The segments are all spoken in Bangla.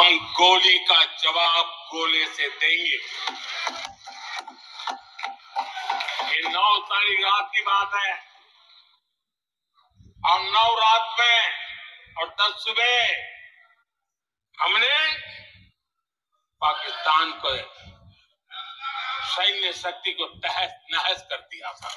हम गोली का जवाब गोले से देंगे। ये 9 तारीख रात की बात है और 9 रात में और 10 सुबह हमने पाकिस्तान को सैन्य शक्ति को तहस नहस कर दिया था।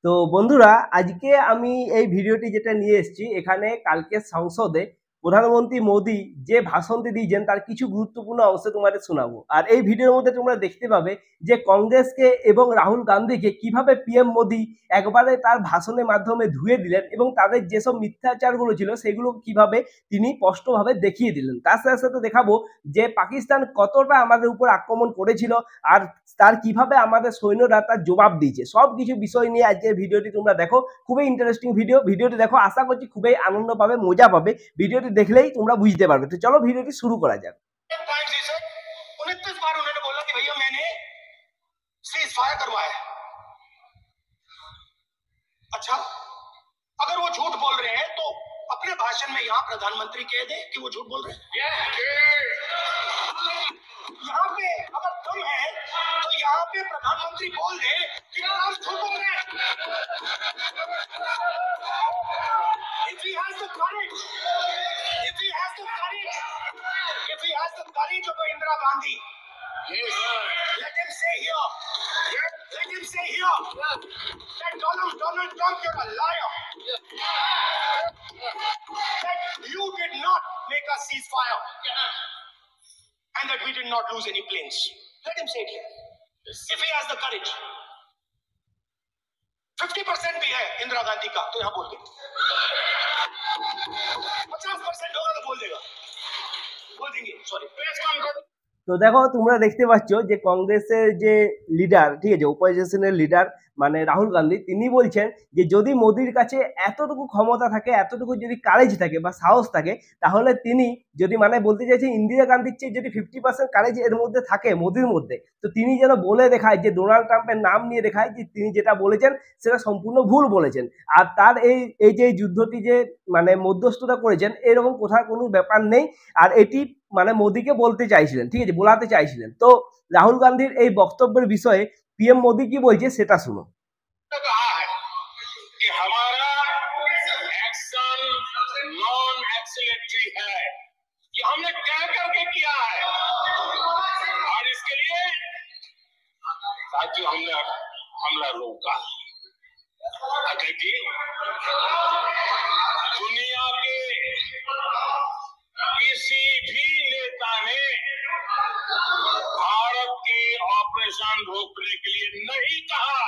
তো বন্ধুরা, আজকে আমি এই ভিডিওটি যেটা নিয়ে এসেছি, এখানে কালকে সংসদে প্রধানমন্ত্রী মোদী যে ভাষণটি দিয়েছেন তার কিছু গুরুত্বপূর্ণ অংশ তোমাদের শোনাবো। আর এই ভিডিওর মধ্যে তোমরা দেখতে পাবে যে কংগ্রেসকে এবং রাহুল গান্ধীকে কিভাবে পিএম মোদী একবারে তার ভাষণের মাধ্যমে ধুয়ে দিলেন এবং তাদের যেসব মিথ্যাচারগুলো ছিল সেগুলো কিভাবে তিনি স্পষ্টভাবে দেখিয়ে দিলেন। তার সাথে সাথে দেখাবো যে পাকিস্তান কতটা আমাদের উপর আক্রমণ করেছিল আর তার কিভাবে আমাদের সৈন্যরা তার জবাব দিয়েছে। সব কিছু বিষয় নিয়ে আজকের ভিডিওটি তোমরা দেখো, খুবই ইন্টারেস্টিং ভিডিওটি দেখো, আশা করছি খুবই আনন্দ পাবে, মজা পাবে। ভিডিওটি দেখলেই তোমরা বুঝতে পারবে। তো চলো ভিডিওটি শুরু করা যাক। 29 बार उन्होंने बोला कि भैया मैंने सीज फायर करवाया। अच्छा, अगर वो झूठ बोल रहे हैं तो अपने भाषण में यहाँ प्रधानमंत्री कह दे कि वो झूठ बोल रहे हैं। यहाँ पे अगर तुम है तो यहाँ पे प्रधानमंत्री बोल दे कि आप झूठ बोल रहे हैं। If he has the courage, if he has the courage, if he has the courage of Indira Gandhi, let him say here, let him say here that Donald Trump, you're a liar. That you did not make a ceasefire and that we did not lose any planes. Let him say it here. If he has the courage. 50% भी है इंदिरा गांधी का तो यहाँ बोल दे, 50% होगा तो बोल देगा, बोल देंगे। सॉरी, তো দেখো, তোমরা দেখতে পাচ্ছ যে কংগ্রেসের যে লিডার, ঠিক আছে, অপোজিশনের লিডার মানে রাহুল গান্ধী, তিনি বলছেন যে যদি মোদির কাছে এতটুকু ক্ষমতা থাকে, এতটুকু যদি কারেজ থাকে বা সাহস থাকে, তাহলে তিনি যদি মানে বলতে চাইছে ইন্দিরা গান্ধীর চেয়ে যদি 50% কারেজ এর মধ্যে থাকে মোদির মধ্যে, তো তিনি যেন বলে দেখায় যে ডোনাল্ড ট্রাম্পের নাম নিয়ে দেখায় যে তিনি যেটা বলেছেন সেটা সম্পূর্ণ ভুল বলেছেন। আর তার এই যে যুদ্ধটি যে মানে মধ্যস্থতা করেছেন এরকম কোথাও কোনো ব্যাপার নেই। আর এটি মানে মোদীকে বলতে চাইছিলেন, ঠিক আছে, বলাতে চাইছিলেন। তো রাহুল গান্ধীর এই বক্তব্যের বিষয়ে পিএম মোদী কি বলছে সেটা শুনো। हमने कह करके किया है और इसके लिए साथियों हमने हमला रोका। देखिए, दुनिया के किसी भी नेता ने भारत के ऑपरेशन रोकने के लिए नहीं कहा।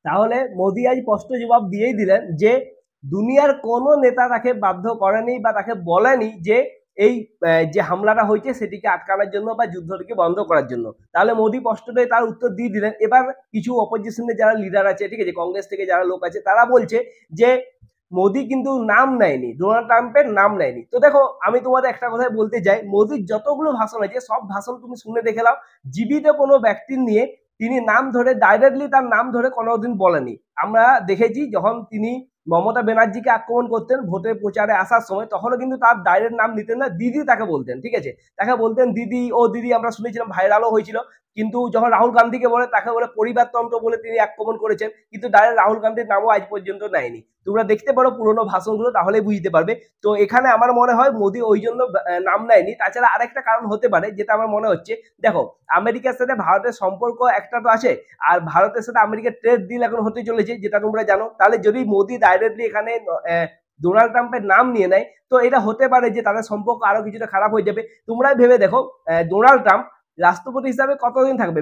তাহলে মোদী আজ স্পষ্ট জবাব দিয়েই দিলেন যে দুনিয়ার কোনো নেতা তাকে বাধ্য করেনি বা তাকে বলেনি যে এই যে হামলাটা হয়েছে সেটিকে আটকানোর জন্য বা যুদ্ধটিকে বন্ধ করার জন্য। তাহলে মোদী স্পষ্টতই তার উত্তর দিয়ে দিলেন। এবার কিছু অপোজিশনের যারা লিডার আছে, ঠিক আছে, কংগ্রেস থেকে যারা লোক আছে, তারা বলছে যে মোদী কিন্তু নাম নেয়নি, ডোনাল্ড ট্রাম্পের নাম নেয়নি। তো দেখো, আমি তোমাদের একটা কথাই বলতে চাই, মোদীর যতগুলো ভাষণ আছে সব ভাষণ তুমি শুনে দেখে নাও, জীবিত কোনো ব্যক্তির নিয়ে তিনি নাম ধরে ডাইরেক্টলি তার নাম ধরে কোনোদিন বলেনি। আমরা দেখেছি যখন তিনি মমতা ব্যানার্জিকে আক্রমণ করতেন ভোটের প্রচারে আসার সময়, তখনও কিন্তু তার ডাইরেক্ট নাম নিতেন না, দিদি তাকে বলতেন, ঠিক আছে, তাকে বলতেন দিদি, ও দিদি, আমরা শুনেছিলাম, ভাইরালও হয়েছিল। কিন্তু যখন রাহুল গান্ধীকে বলে তাকে বলে পরিবারতন্ত্র বলে তিনি আক্রমণ করেছেন, কিন্তু ডাইরেক্ট রাহুল গান্ধীর নামও আজ পর্যন্ত নেয়নি। তোমরা দেখতে পারো পুরোনো ভাষণগুলো, তাহলেই বুঝতে পারবে। তো এখানে আমার মনে হয় মোদী ওই জন্য নাম নেয়নি। তাছাড়া আরেকটা কারণ হতে পারে যেটা আমার মনে হচ্ছে, দেখো, আমেরিকার সাথে ভারতের সম্পর্ক একটা তো আছে, আর ভারতের সাথে আমেরিকার ট্রেড ডিল এখন হতে চলেছে, যেটা তোমরা জানো। তাহলে যদি মোদী ডাইরেক্টলি এখানে ডোনাল্ড ট্রাম্পের নাম নিয়ে নেয়, তো এটা হতে পারে যে তাদের সম্পর্ক আরো কিছুটা খারাপ হয়ে যাবে। তোমরাই ভেবে দেখো, ডোনাল্ড ট্রাম্প রাষ্ট্রপতি হিসাবে কতদিন থাকবে?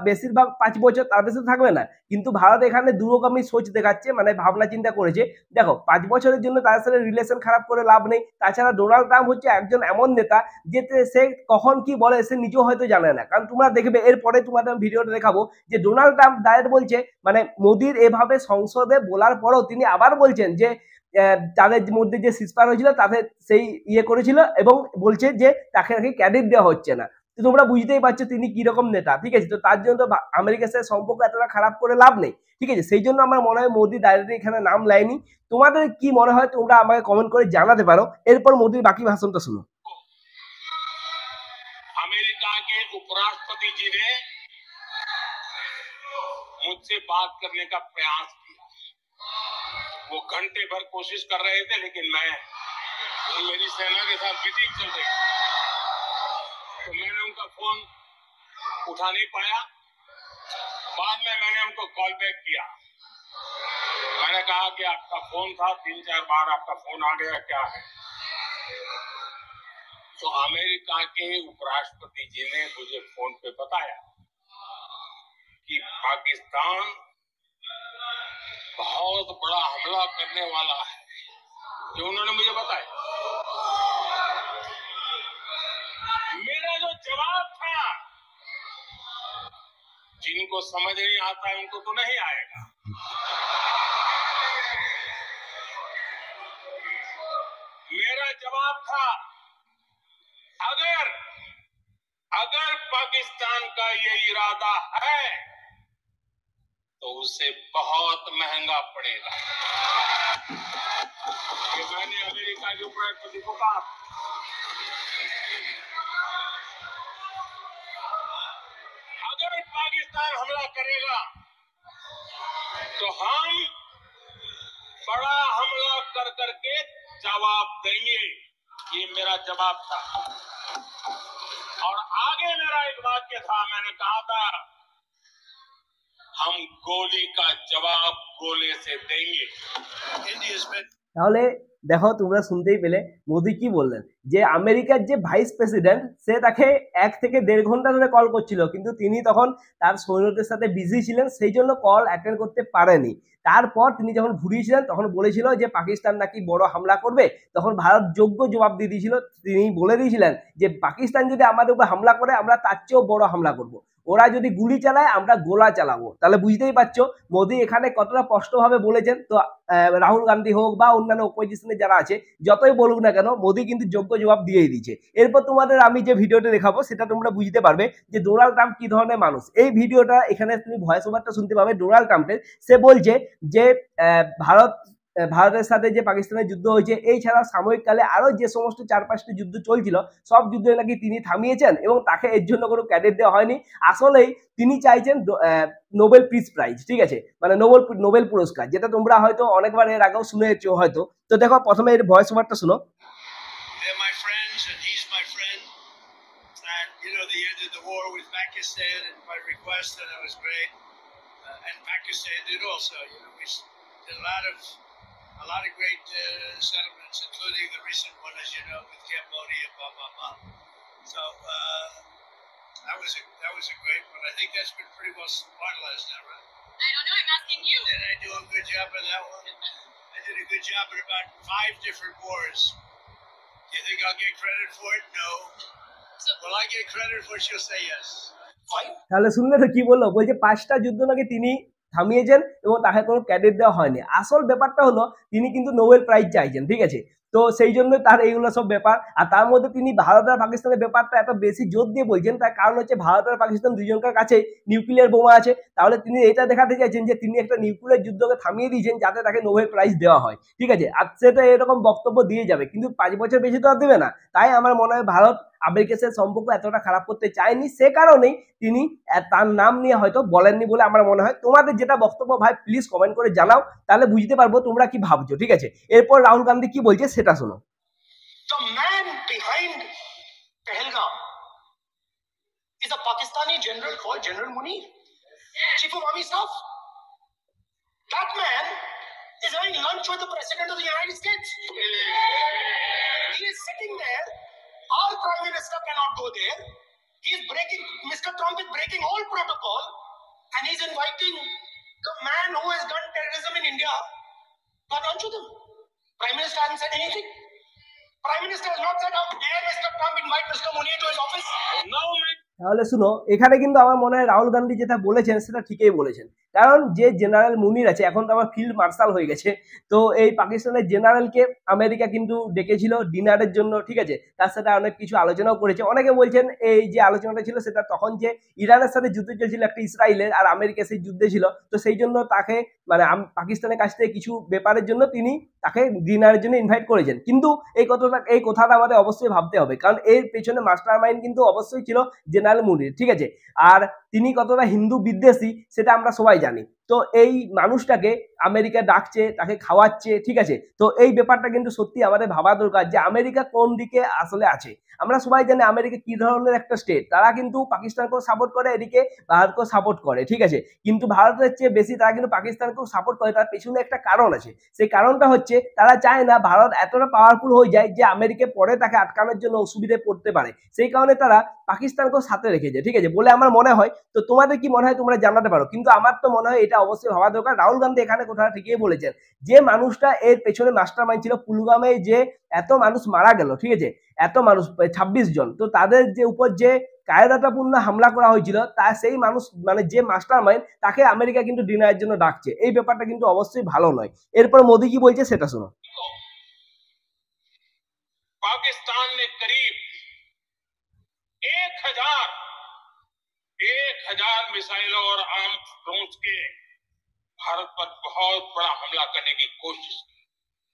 বেশিরভাগ 5 বছর, তার বেশি থাকবে না। কিন্তু ভারত এখানে দূরগামী সোচ দেখাচ্ছে, মানে ভাবনা চিন্তা করেছে। দেখো, 5 বছরের জন্য তার সাথে রিলেশন খারাপ করে লাভ নেই। তাছাড়া ডোনাল্ড ট্রাম্প হচ্ছে একজন এমন নেতা যে সে কখন কি বলে সে নিজেও হয়তো জানে না। কারণ তোমরা দেখবে এরপরে তোমাদের ভিডিওটা দেখাবো যে ডোনাল্ড ট্রাম্প ডাইরেক্ট বলছে, মানে মোদির এভাবে সংসদে বলার পরেও তিনি আবার বলছেন যে তাদের মধ্যে যে সিজফায়ার হয়েছিল তাদের সেই ইয়ে করেছিল এবং বলছে যে তাকে নাকি ক্রেডিট দেওয়া হচ্ছে না। তো তোমরা বুঝতেই পারছো তিনি কিরকম নেতা, ঠিক আছে। তো তার জন্য তো আমেরিকার সাথে সম্পর্ক এতটা খারাপ করে লাভ নেই, ঠিক আছে। সেই জন্য আমার মনে হয় মোদি ডাইরেক্টলি এখানে নাম লাইনি। তোমাদের কি মনে হয় তোমরা আমাকে কমেন্ট করে জানাতে পারো। এরপর মোদির বাকি ভাষণটা শুনো। अमेरिका के उपराष्ट्रपति जी ने मुझसे बात करने का प्रयास किया। वो घंटे भर कोशिश कर रहे थे, लेकिन मेरी सेना के साथ मीटिंग चल रही थी, तो मैंने उनका फोन उठा नहीं पाया। बाद में मैंने उनको कॉल बैक किया। मैंने कहा कि आपका फोन था, 3-4 बार आपका फोन आ गया, क्या है? तो अमेरिका के उपराष्ट्रपति जी ने मुझे फोन पे बताया कि पाकिस्तान बहुत बड़ा हमला करने वाला है, जो उन्होंने मुझे बताया। मेरा जो जवाब था, जिनको समझ नहीं आता है उनको तो नहीं आएगा। मेरा जवाब था, अगर पाकिस्तान का ये इरादा है तो उसे बहुत महंगा पड़ेगा। ये मैंने अमेरिका के उपराष्ट्रपति को कहा। अगर पाकिस्तान हमला करेगा तो हम बड़ा हमला कर करके जवाब देंगे। ये मेरा जवाब था। और आगे मेरा एक वाक्य था, मैंने कहा था, हम गोली का जवाब गोले से देंगे। তাহলে দেখো তোমরা শুনতেই পেলে মোদি কি বললেন, যে আমেরিকার যে ভাইস প্রেসিডেন্ট সে তাকে 1 থেকে 1.5 ঘন্টা ধরে কল করছিল, কিন্তু তিনি তখন তার সৈন্যদের সাথে বিজি ছিলেন, সেই জন্য কল অ্যাটেন্ড করতে পারেনি। তারপর তিনি যখন ঘুরিয়েছিলেন তখন বলেছিল যে পাকিস্তান নাকি বড় হামলা করবে, তখন ভারত যোগ্য জবাব দিয়ে দিয়েছিল। তিনি বলে দিয়েছিলেন যে পাকিস্তান যদি আমাদের উপর হামলা করে আমরা তার চেয়েও বড় হামলা করব, ওরা যদি গুলি চালায় আমরা গোলা চালাবো। তাহলে বুঝতেই পারছো মোদি এখানে কতটা স্পষ্টভাবে বলেছেন। তো রাহুল গান্ধী হোক বা অন্যান্য অপোজিশনে যারা আছে যতই বলুক না কেন, মোদি কিন্তু যোগ্য জবাব দিয়েই দিয়েছে। এরপর তোমাদের আমি যে ভিডিওটা দেখাবো সেটা তোমরা বুঝতে পারবে যে ডোনাল্ড ট্রাম্প কি ধরনের মানুষ। এই ভিডিওটা এখানে তুমি ভয়েস ওভারটা শুনতে পাবে ডোনাল্ড ট্রাম্পের। সে বলছে যে ভারতের সাথে যে পাকিস্তানের যুদ্ধ হয়েছে, এই ছাড়া সাময়িককালে আরো যে সমস্ত 4-5টি যুদ্ধ চলছিল সব যুদ্ধে নাকি তিনি থামিয়েছেন এবং তাকে এর জন্য কোনো ক্রেডিট দেওয়া হয়নি। আসলেই তিনি চাইছেন নোবেল পিস প্রাইজ, ঠিক আছে, মানে নোবেল পুরস্কার, যেটা তোমরা হয়তো অনেকবার এর আগেও শুনেছো হয়তো। তো দেখো প্রথমে এর ভয়েস ওভারটা শুনো। A lot of great settlements, including the recent one, as you know, with Cambodia, blah blah blah. So that was a great one. I think that's been pretty well finalized now, right? I don't know. I'm asking you. Did I do a good job of that one? I did a good job in about 5 different wars. Do you think I'll get credit for it? No. So, Will I get credit for it? She'll say yes. Fine. তাহলে শুনলে তো কি বললো, বলছে 5টা যুদ্ধ নাকি তিনি থামিয়েছেন এবং তাকে কোনো ক্রেডিট দেওয়া হয়নি। আসল ব্যাপারটা হলো তিনি কিন্তু নোবেল প্রাইজ চাইছেন, ঠিক আছে। তো সেই জন্য তার এইগুলো সব ব্যাপার। আর তার মধ্যে তিনি ভারত আর পাকিস্তানের ব্যাপারটা এত বেশি জোর দিয়ে বলছেন, তার কারণ হচ্ছে ভারত আর পাকিস্তান দুজনকার কাছে নিউক্লিয়ার বোমা আছে। তাহলে তিনি এটা দেখাতে চাইছেন যে তিনি একটা নিউক্লিয়ার যুদ্ধকে থামিয়ে দিয়েছেন যাতে তাকে নোবেল প্রাইজ দেওয়া হয়, ঠিক আছে। আর সেটা এরকম বক্তব্য দিয়ে যাবে, কিন্তু 5 বছর বেশি তো আর দেবে না। তাই আমার মনে হয় ভারত আমেরিকার সাথে সম্পর্ক এতটা খারাপ করতে চায়নি, সে কারণেই তিনি তার নাম নিয়ে হয়তো বলেননি বলে আমার মনে হয়। তোমাদের যেটা বক্তব্য ভাই প্লিজ কমেন্ট করে জানাও, তাহলে বুঝতে পারবো তোমরা কি ভাবছো, ঠিক আছে। এরপর রাহুল গান্ধী কি বলছে সেটা শোনো। The man behind Pahalgam is a Pakistani general called General Munir, Chief of Army Staff. That man is having lunch with the President of the United States. He is sitting there. Our Prime Minister cannot go there. Mr. Trump is breaking all protocol, and he's inviting the man who has done terrorism in India to have lunch with him. Prime Minister hasn't said anything. Prime Minister has not said, how dare Mr. Trump invite Mr. Munir to his office? No, man. তাহলে শুনো, এখানে কিন্তু আমার মনে হয় রাহুল গান্ধী যেটা বলেছেন সেটা ঠিকই বলেছেন। কারণ যে জেনারেল মুনির আছে, এখন তো আমার ফিল্ড মার্শাল হয়ে গেছে, তো এই পাকিস্তানের জেনারেলকে আমেরিকা কিন্তু ডেকেছিল ডিনারের জন্য, ঠিক আছে, তার সাথে অনেক কিছু আলোচনাও করেছে। অনেকে বলছেন এই যে আলোচনাটা ছিল সেটা তখন যে ইরানের সাথে যুদ্ধ চলছিল একটা ইসরায়েলের, আর আমেরিকা সেই যুদ্ধে ছিল, তো সেই জন্য তাকে মানে পাকিস্তানের কাছ থেকে কিছু ব্যাপারের জন্য তিনি তাকে ডিনারের জন্য ইনভাইট করেছেন। কিন্তু এই কথাটা আমাদের অবশ্যই ভাবতে হবে, কারণ এর পেছনে মাস্টার মাইন্ড কিন্তু অবশ্যই ছিল জেনারেল মুনির, ঠিক আছে। আর তিনি কতটা হিন্দু বিদ্বেষী সেটা আমরা সবাই জানি। তো এই মানুষটাকে আমেরিকা ডাকছে, তাকে খাওয়াচ্ছে, ঠিক আছে। তো এই ব্যাপারটা কিন্তু সত্যি আমাদের ভাবা দরকার যে আমেরিকা কোন দিকে আসলে আছে। আমরা সবাই জানি আমেরিকা কি ধরনের একটা স্টেট, তারা কিন্তু পাকিস্তানকেও সাপোর্ট করে, এদিকে ভারতকেও সাপোর্ট করে, ঠিক আছে। কিন্তু ভারতের চেয়ে বেশি তারা কিন্তু পাকিস্তানকেও সাপোর্ট করে, তার পেছনে একটা কারণ আছে। সেই কারণটা হচ্ছে তারা চায় না ভারত এতটা পাওয়ারফুল হয়ে যায় যে আমেরিকা পরে তাকে আটকানোর জন্য অসুবিধায় পড়তে পারে, সেই কারণে তারা পাকিস্তানকেও সাথে রেখেছে, ঠিক আছে বলে আমার মনে হয়। তো তোমাদের কি মনে হয় তোমরা জানাতে পারো, কিন্তু আমার তো মনে হয় এটা অবশ্যই ভাবা দরকার। রাহুল গান্ধী এখানে কথাটা ঠিকই বলেছেন, যে মানুষটা এর পেছনে মাস্টার মাইন্ড ছিল, পুলওয়ামে যে এত মানুষ মারা গেল, ঠিক আছে, এত মানুষ 26 জন, তো তাদের যে উপর যে কায়দাটাপূর্ণ হামলা করা হয়েছিল, তা সেই মানুষ মানে যে মাস্টার মাইন্ড তাকে আমেরিকা কিন্তু ডিনারের জন্য ডাকছে, এই ব্যাপারটা কিন্তু অবশ্যই ভালো নয়। এরপর মোদি কি বলছে সেটা শোনো। पाकिस्तान ने करीब 1000 मिसाइलों और आर्म्स ड्रोन्स के भारत पर बहुत बड़ा हमला करने की कोशिश की।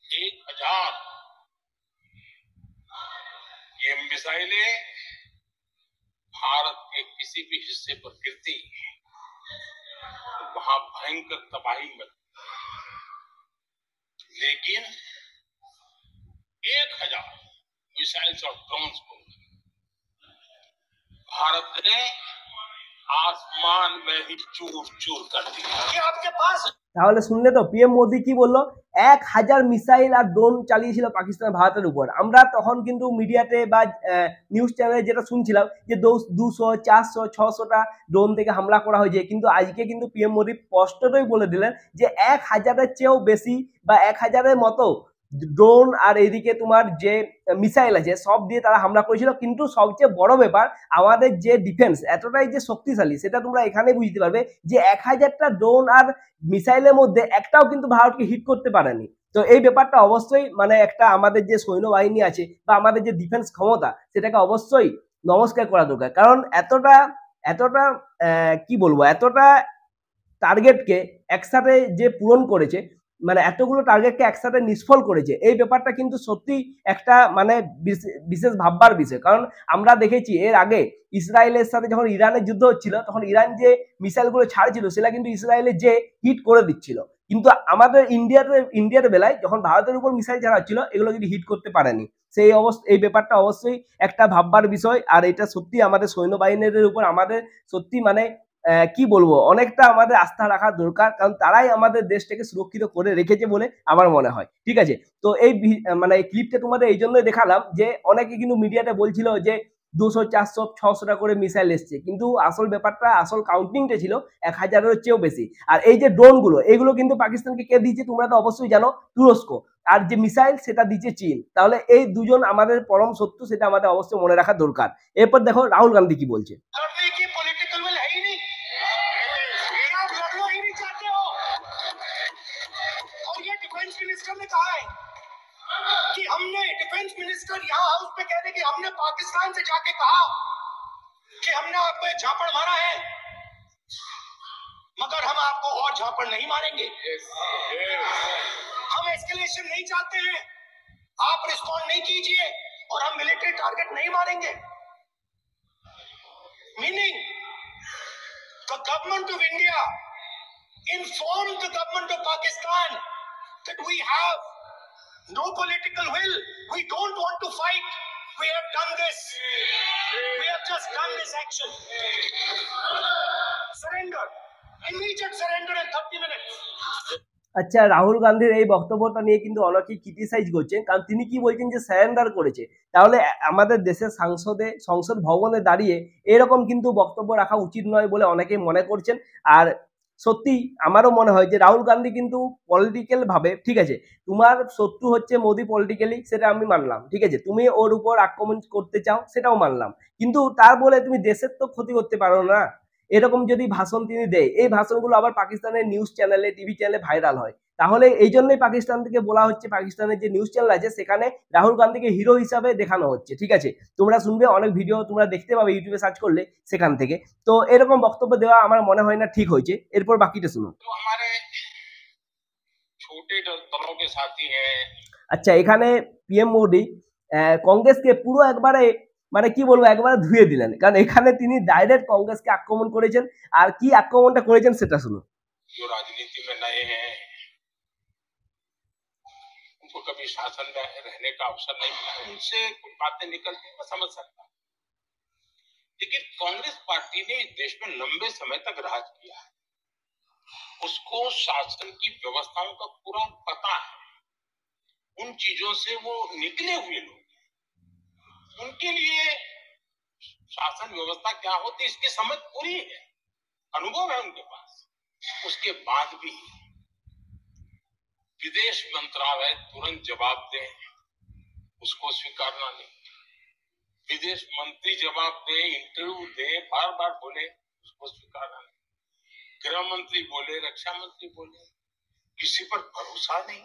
1000 ये मिसाइलें भारत के किसी भी हिस्से पर गिरती तो वहां भयंकर तबाही मचती, लेकिन 1000 मिसाइल्स और ड्रोन्स को भारत ने आसमान में ही चूर चूर कर दिया। ये आपके पास তাহলে শুনলে তো পিএম মোদি কি বললো, 1000 মিসাইল আর ড্রোন চালিয়েছিল পাকিস্তান ভারতের উপর। আমরা তখন কিন্তু মিডিয়াতে বা নিউজ চ্যানেলে যেটা শুনছিলাম যে 200, 400, 600টা ড্রোন থেকে হামলা করা হয়েছে, কিন্তু আজকে কিন্তু পিএম মোদি স্পষ্টতই বলে দিলেন যে 1000-এর চেয়েও বেশি বা 1000-এর মতো ড্রোন আর এইদিকে তোমার যে মিসাইল আছে সব দিয়ে তারা হামলা করেছিল। কিন্তু সবচেয়ে বড় ব্যাপার, আমাদের যে ডিফেন্স এতটাই যে শক্তিশালী সেটা তোমরা এখানে বুঝতে পারবে যে 1000টা ড্রোন আর মিসাইলের মধ্যে একটাও কিন্তু ভারতকে হিট করতে পারেনি। তো এই ব্যাপারটা অবশ্যই মানে একটা আমাদের যে সৈন্যবাহিনী আছে বা আমাদের যে ডিফেন্স ক্ষমতা সেটাকে অবশ্যই নমস্কার করা দরকার, কারণ এতটা কি বলবো, এতটা টার্গেটকে একসাথে যে পূরণ করেছে, মানে এতগুলো টার্গেটকে একসাথে নিষ্ফল করেছে, এই ব্যাপারটা কিন্তু সত্যি একটা মানে বিশেষ ভাববার বিষয়। কারণ আমরা দেখেছি এর আগে ইসরায়েলের সাথে যখন ইরানের যুদ্ধ হচ্ছিল, তখন ইরান যে মিসাইলগুলো ছাড়ছিল সেটা কিন্তু ইসরায়েলে যে হিট করে দিচ্ছিল, কিন্তু আমাদের ইন্ডিয়ার বেলায় যখন ভারতের উপর মিসাইল ছাড়া হচ্ছিল এগুলো কিন্তু হিট করতে পারেনি। সেই এই ব্যাপারটা অবশ্যই একটা ভাববার বিষয়। আর এটা সত্যি আমাদের সৈন্যবাহিনীর উপর আমাদের সত্যি মানে কি বলবো, অনেকটা আমাদের আস্থা রাখা দরকার, কারণ তারাই আমাদের দেশটাকে সুরক্ষিত করে রেখেছে বলে আমার মনে হয়, ঠিক আছে। তো এই মানে এই ক্লিপটা তোমাদের এই জন্যই দেখালাম যে অনেকে কিন্তু মিডিয়াতে বলছিল যে 200, 400, 600টা করে মিসাইল এসছে, কিন্তু আসল ব্যাপারটা আসল কাউন্টিংটা ছিল 1000-এর চেয়েও বেশি। আর এই যে ড্রোনগুলো এগুলো কিন্তু পাকিস্তানকে কে দিয়েছে তোমরা তো অবশ্যই জানো, তুরস্ক। আর যে মিসাইল সেটা দিচ্ছে চীন। তাহলে এই দুজন আমাদের পরম শত্রু, সেটা আমাদের অবশ্যই মনে রাখা দরকার। এরপর দেখো রাহুল গান্ধী কি বলছে। लड़ने की पॉलिटिकल विल है ही नहीं, आप लड़ना ही नहीं चाहते हो। और ये डिफेंस मिनिस्टर ने कहा है कि हमने, डिफेंस मिनिस्टर यहाँ हाउस पे कह रहे कि हमने पाकिस्तान से जाके कहा कि हमने आप पे झापड़ मारा है, मगर हम आपको और झापड़ नहीं मारेंगे। हम एस्केलेशन नहीं चाहते हैं, आप रिस्पॉन्ड नहीं कीजिए और हम मिलिट्री टारगेट नहीं मारेंगे। Meaning the government of India informed the government of Pakistan that we have no political will, we don't want to fight, we have done this, we have just done this action. Surrender, immediate surrender in 30 minutes. আচ্ছা, রাহুল গান্ধীর এই বক্তব্যটা নিয়ে কিন্তু অনেকেই ক্রিটিসাইজ করছেন, কারণ তিনি কি বলছেন যে সারেন্ডার করেছে। তাহলে আমাদের দেশের সংসদ ভবনে দাঁড়িয়ে এরকম কিন্তু বক্তব্য রাখা উচিত নয় বলে অনেকেই মনে করছেন। আর সত্যি আমারও মনে হয় যে রাহুল গান্ধী কিন্তু পলিটিক্যাল ভাবে, ঠিক আছে, তোমার শত্রু হচ্ছে মোদি পলিটিক্যালি, সেটা আমি মানলাম, ঠিক আছে, তুমি ওর উপর আক্রমণ করতে চাও সেটাও মানলাম, কিন্তু তার বলে তুমি দেশের তো ক্ষতি করতে পারো না। এরকম যদি ভাষণ তিনি দেয়, এই ভাষণগুলো আবার পাকিস্তানের নিউজ চ্যানেলে, টিভি চ্যানেলে ভাইরাল হয়, তাহলে এই জন্যই পাকিস্তান থেকে বলা হচ্ছে, পাকিস্তানের যে নিউজ চ্যানেল আছে সেখানে রাহুল গান্ধীকে হিরো হিসাবে দেখানো হচ্ছে। ঠিক আছে, তোমরা শুনবে, অনেক ভিডিও তোমরা দেখতে পাবে ইউটিউবে সার্চ করলে সেখান থেকে। তো এরকম বক্তব্য দেওয়া আমার মনে হয় না ঠিক হয়েছে। এরপর বাকিটা শুনো। तो हमारे छोटे दलों के साथी हैं। আচ্ছা, এখানে পিএম মোদি কংগ্রেসকে পুরো একবারে মানে কি বলবো, একবারে ধুয়ে দিলেন, কারণ এখানে তিনি ডাইরেক্ট কংগ্রেসকে আক্রমণ করেছেন। আর কি আক্রমণটা করেছেন সেটা শুনুন। जो राजनीति में नए हैं, उनको कभी शासन में रहने का अवसर नहीं मिला, उनसे कुछ बातें निकलती मैं समझ सकता हूं। लेकिन कांग्रेस पार्टी ने इस देश में लंबे समय तक राज किया है, उसको शासन की व्यवस्थाओं का पूरा पता है, उन चीजों से वो निकले हुए लोग, उनके लिए शासन व्यवस्था क्या होती है इसकी समझ पूरी है, अनुभव है उनके पास। उसके बाद भी विदेश मंत्रालय तुरंत जवाब दे, उसको स्वीकारना नहीं। विदेश मंत्री जवाब दे, इंटरव्यू दे, बार बार बोले, उसको स्वीकारना नहीं। गृह मंत्री बोले, रक्षा मंत्री बोले, किसी पर भरोसा नहीं।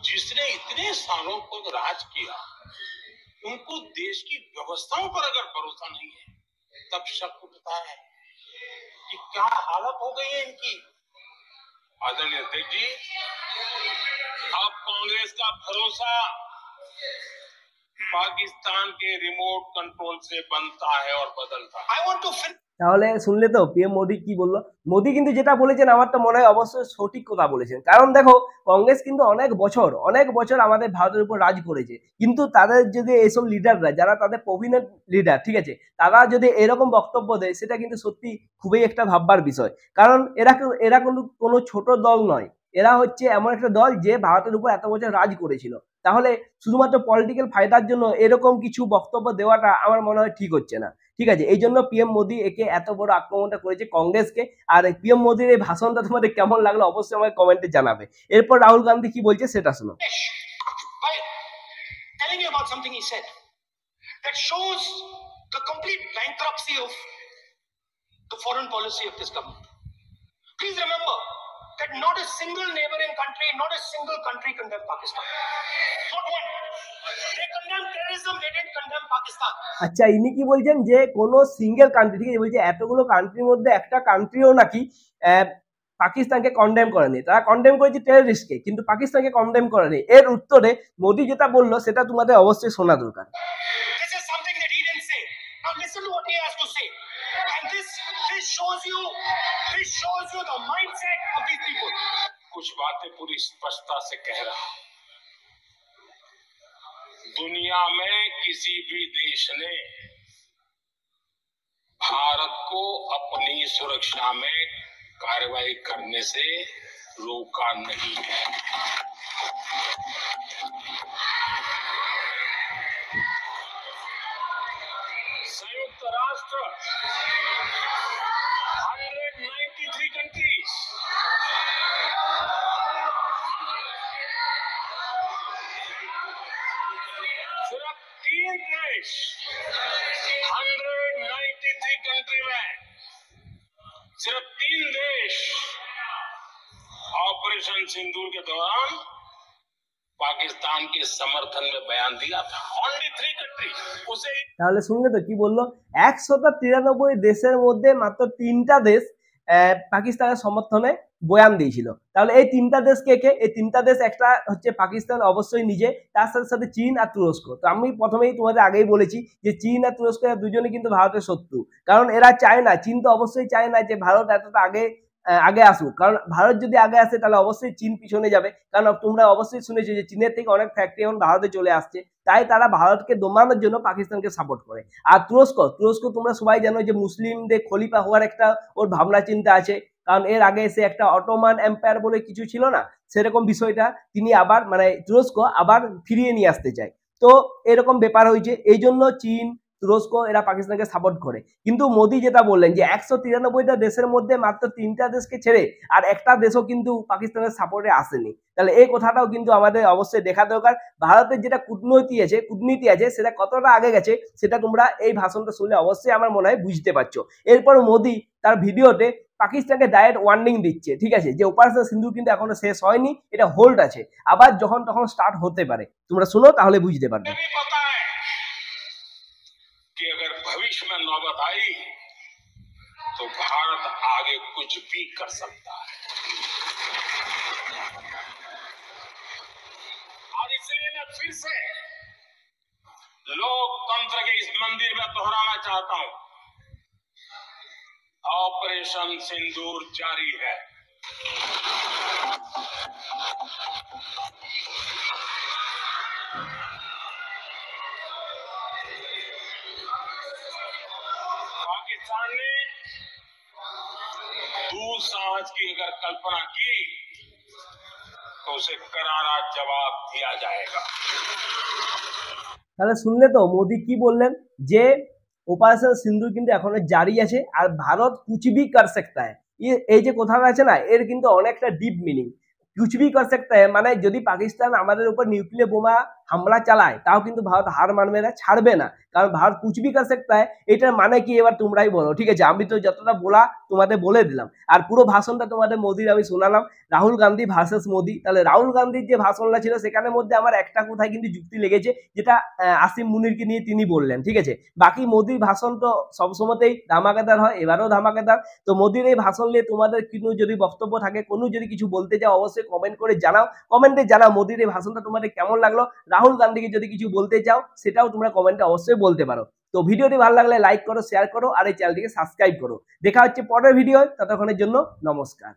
जिसने इतने सालों तक राज किया, उनको देश की व्यवस्थाओं पर अगर भरोसा नहीं है, तब शक उठता है कि क्या हालत हो गई है इनकी। आदरणीय अध्यक्ष जी, अब कांग्रेस का भरोसा पाकिस्तान के रिमोट कंट्रोल से बनता है और बदलता है। I want to finish. তাহলে শুনলে তো পিএম মোদি কি বললো। মোদি কিন্তু যেটা বলেছেন আমার তো মনে হয় অবশ্যই সঠিক কথা বলেছেন, কারণ দেখো কংগ্রেস কিন্তু অনেক বছর আমাদের ভারতের উপর রাজ করেছে, কিন্তু তাদের যদি এইসব লিডাররা যারা তাদের প্রভিনেন্ট লিডার, ঠিক আছে, তারা যদি এরকম বক্তব্য দেয় সেটা কিন্তু সত্যি খুবই একটা ভাববার বিষয়। কারণ এরা কোনো ছোট দল নয়, এরা হচ্ছে এমন একটা দল যে ভারতের উপর এত বছর রাজ করেছিল। তাহলে শুধুমাত্র পলিটিক্যাল ফায়দার জন্য এরকম কিছু বক্তব্য দেওয়াটা আমার মনে হয় ঠিক হচ্ছে না। ঠিক আছে, এই জন্য পিএম মোদি একে এত বড় আক্রমণটা করেছে কংগ্রেসকে। আর পিএম মোদির এই ভাষণটা তোমাদের কেমন লাগলো অবশ্যই আমাকে কমেন্টে জানাবে। এরপর রাহুল গান্ধী কি বলছে সেটা শোনো। By telling you about something he said that shows the complete bankruptcy of the foreign policy of this government. Please remember that not a single neighboring country, not a single country condemned Pakistan. Not one. They condemned terrorism, they didn't condemn Pakistan. আচ্ছা, ইনি কি বলছেন যে কোনো সিঙ্গেল কান্ট্রি, ঠিক আছে, বলছে এতগুলো কান্ট্রির মধ্যে একটা কান্ট্রিও নাকি পাকিস্তানকে কন্ডেম করেনি। তারা কন্ডেম করেছে টেররিস্টকে, কিন্তু পাকিস্তানকে কন্ডেম করেনি। এর উত্তরে মোদি যেটা বললো সেটা তোমাদের অবশ্যই শোনা দরকার। This is something that he didn't say. Now listen to what he has to say. And this shows you the mindset of these people. कुछ बातें पूरी स्पष्टता से कह रहा हूं। दुनिया में किसी भी देश ने भारत को अपनी सुरक्षा में कार्रवाई करने से रोका नहीं है। संयुक्त राष्ट्र 193 कंट्रीज, सिर्फ 3 देश 193 कंट्री में सिर्फ 3 देश ऑपरेशन सिंदूर के दौरान पाकिस्तान के समर्थन में बयान दिया था। Only 3 country. उसे তাহলে শুনলে তো কি বললো, 193 দেশের মধ্যে মাত্র 3টা দেশ পাকিস্তানের সমর্থনে বয়ান দিয়েছিল। তাহলে এই 3টা দেশ কে কে? এই 3টা দেশ একটা হচ্ছে পাকিস্তান অবশ্যই নিজে, তার সাথে সাথে চীন আর তুরস্ক। তো আমি প্রথমেই তোমাদের আগেই বলেছি যে চীন আর তুরস্ক দুজনে কিন্তু ভারতের শত্রু, কারণ এরা চায় না, চীন তো অবশ্যই চায় না যে ভারত এতটা আগে আসুক, কারণ ভারত যদি আগে আসে তাহলে অবশ্যই চীন পিছনে যাবে। কারণ তোমরা অবশ্যই শুনেছো যে চীনের থেকে অনেক ফ্যাক্টরি এখন ভারতে চলে আসছে, তাই তারা ভারতকে দমানোর জন্য পাকিস্তানকে সাপোর্ট করে। আর তুরস্ক তোমরা সবাই জানো যে মুসলিমদের খলিফা হওয়ার একটা ওর ভাবনা চিন্তা আছে, কারণ এর আগে সে একটা অটোমান এম্পায়ার বলে কিছু ছিল না, সেরকম বিষয়টা তিনি আবার তুরস্ক আবার ফিরিয়ে নিয়ে আসতে চায়। তো এরকম ব্যাপার হয়েছে, এই জন্য চীন তুরস্ক এরা পাকিস্তানকে সাপোর্ট করে। কিন্তু মোদি যেটা বললেন যে 193টা দেশের মধ্যে মাত্র 3টা দেশকে ছেড়ে আর একটা দেশও কিন্তু পাকিস্তানের সাপোর্টে আসেনি। তাহলে এই কথাটাও কিন্তু আমাদের অবশ্যই দেখা দরকার। ভারতের যেটা কূটনীতি আছে সেটা কতটা আগে গেছে সেটা তোমরা এই ভাষণটা শুনলে অবশ্যই আমার মনে হয় বুঝতে পারছো। এরপর মোদি তার ভিডিওতে পাকিস্তানকে ডাইরেক্ট ওয়ার্নিং দিচ্ছে, ঠিক আছে, যে অপারেশন সিন্দুর কিন্তু এখনো শেষ হয়নি, এটা হোল্ড আছে, আবার যখন তখন স্টার্ট হতে পারে। তোমরা শুনো তাহলে বুঝতে পারবে। मुझे भी पता है कि अगर भविष्य में नौबत आई तो भारत आगे कुछ भी कर सकता है। और इसलिए मैं फिर से लोकतंत्र के इस मंदिर में दोहराना चाहता हूं, ऑपरेशन सिंदूर जारी है। पाकिस्तान ने दुस्साहस की अगर कल्पना की तो उसे करारा जवाब दिया जाएगा। তাহলে শুনলে তো মোদি কি বললেন, যে অপারেশন সিন্দুর কিন্তু এখনো জারি আছে আর ভারত কুছ ভি কর সকতা হ্যায়। এই যে কথাটা আছে না, এর কিন্তু অনেকটা ডিপ মিনিং। কুছ ভি কর সকতা হ্যায় মানে যদি পাকিস্তান আমাদের উপর নিউক্লিয়ার বোমা হামলা চালায় তাও কিন্তু ভারত হার মানবে না, ছাড়বে না, কারণ ভারত কুছ ভি কর সকতা হ্যায়। এটার মানে কি এবার তোমরাই বলো, ঠিক আছে? আমি তো যতটা বলা তোমাদের বলে দিলাম, আর পুরো ভাষণটা তোমাদের মোদির আমি শোনালাম, রাহুল গান্ধী ভার্সেস মোদি। তাহলে রাহুল গান্ধীর যে ভাষণটা ছিল সেখানের মধ্যে আমার একটা কোথায় কিন্তু যুক্তি লেগেছে, যেটা আসিম মুনিরকে নিয়ে তিনি বললেন, ঠিক আছে। বাকি মোদির ভাষণ তো সবসময়তেই ধামাকাদার হয়, এবারেও ধামাকাদার। তো মোদির এই ভাষণ নিয়ে তোমাদের কিন্তু যদি বক্তব্য থাকে, কোনো যদি কিছু বলতে চাও অবশ্যই কমেন্ট করে জানাও, কমেন্টে জানাও মোদির এই ভাষণটা তোমাদের কেমন লাগলো। রাহুল গান্ধীকে যদি কিছু বলতে চাও সেটাও তোমরা কমেন্টে অবশ্যই বলতে পারো। তো ভিডিওটি ভালো লাগলে লাইক করো, শেয়ার করো আর এই চ্যানেলটিকে সাবস্ক্রাইব করো। দেখা হচ্ছে পরের ভিডিও, ততক্ষণের জন্য নমস্কার।